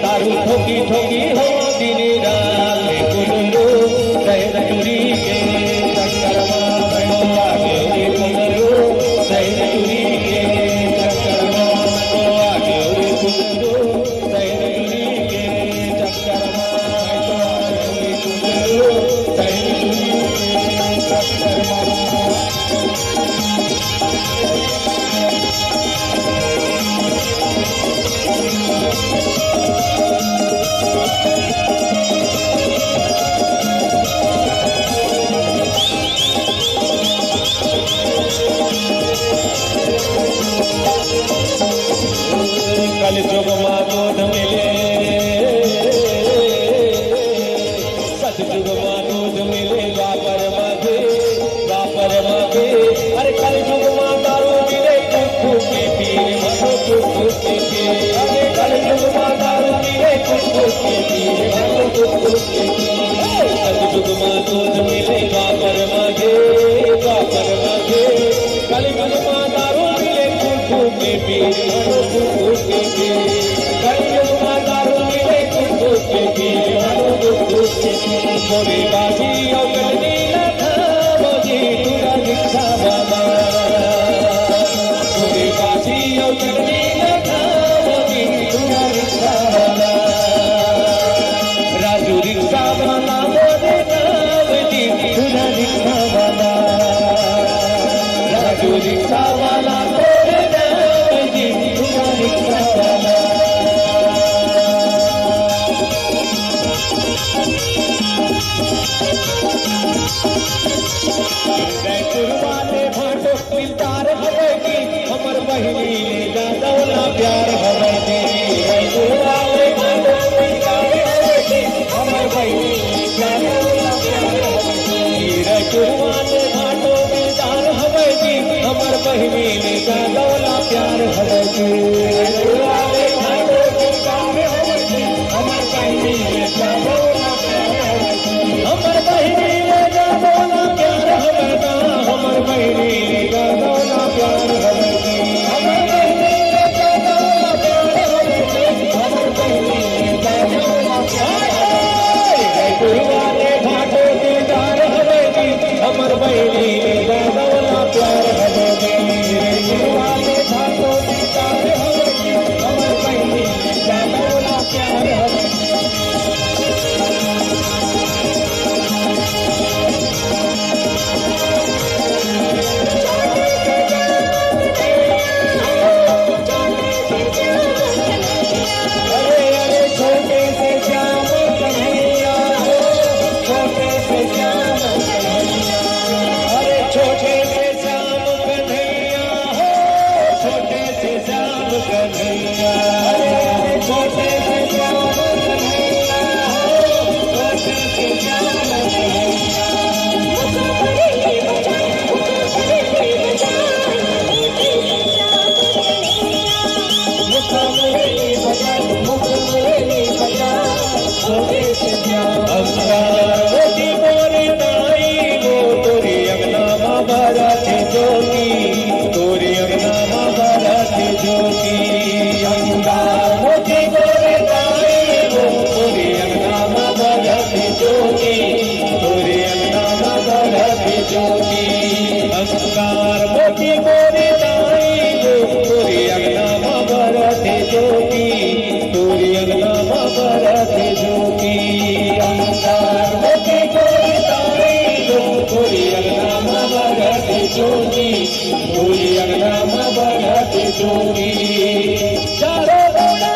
तारू ठोकी ठोकी हो दिन रात कुंडो सहज चुरी के चक्कर मारो आगे कुंडो सहज चुरी के चक्कर मारो आगे कुंडो सहज चुरी के चक्कर मारो आगे कुंडो सहज चुरी के चक्कर मारो कल जुग मानोद मिले सतयुग मानोद मिले द्वापर मागे अरे कल जुग मा दारू मिले कुक्कू के पीर मनो कुक्कू के पीर अरे कल जुग मा दारू मिले कुक्कू के पीर मनो कुक्कू के पीर सतयुग मानोद मिले द्वापर मागे कल जुग मा दारू मिले कुक्कू के पीर मनो कुक्कू के पीर कल जुग मा दारू मिले कुक्कू के पीर मनो कुक्कू के पीर मोरी बाजी और नीला मोजी तुरा दीक्षा बाबा मोरी बाजी और नीला मोजी तुरा दीक्षा बाबा राजू दीक्षा बाबा मोरे नावली तुरा दीक्षा बाबा राजू दीक्षा बाबा मोरे नावली तुरा दीक्षा बाबा वाले भाटो दिलदार हवेगी हमर बहिनी ने जादौला प्यार हवेगी वाले भाटो दिलदार हवेगी हमर बहिनी ने जादौला प्यार हवेगी वाले भाटो दिलदार हवेगी हमर बहिनी ने जादौला प्यार हवेगी वाले भाटो दिलदार हवेगी हमर बहिनी ने जादौला प्यार हवेगी हमर बहिनी ने जादौला प्यार हवेगा हमर बहिनी ने जादौला प्यार हवेगी हमर बहिनी ने जादौला प्यार हवेगी हमर बहिनी ने जादौला प्यार हवेगी वाले घाटो दिलदार हवेगी हमर बहिनी ने जादौला प्यार हवेगी वाले घाटो दिलदार हवेगी हमर बहिनी ने जादौला प्यार हवेगी अंगार मोती गोरे दाई वो तोरी अंगना भरते जोगी तोरी अंगना भरते जोगी अंगार मोती गोरे दाई वो तोरी अंगना भरते जोगी तोरी अंगना भरते जोगी चारों गोड़ा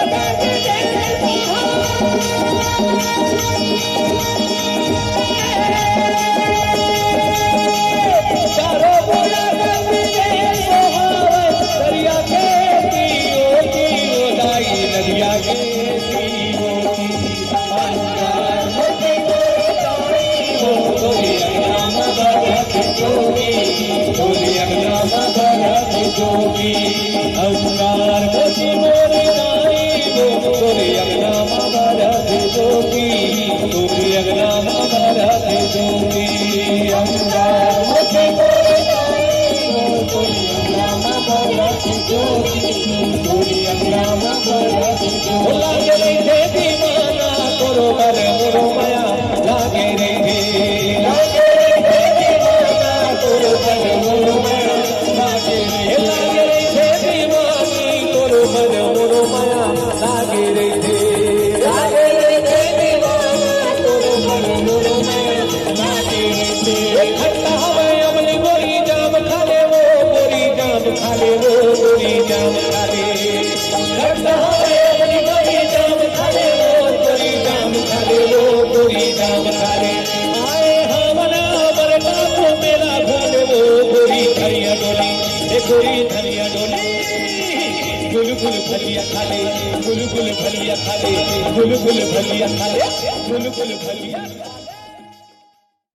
गाते जोगी अंगार मोती मोरे नाई वो तोरे अंगना भरत जोगी तोरे अंगना भरत जोगी अंगार मोती मोरे नाई वो तोरे अंगना खाले गुलगुल भलिया खाले गुलगुल भलिया खाले गुलगुल भलिया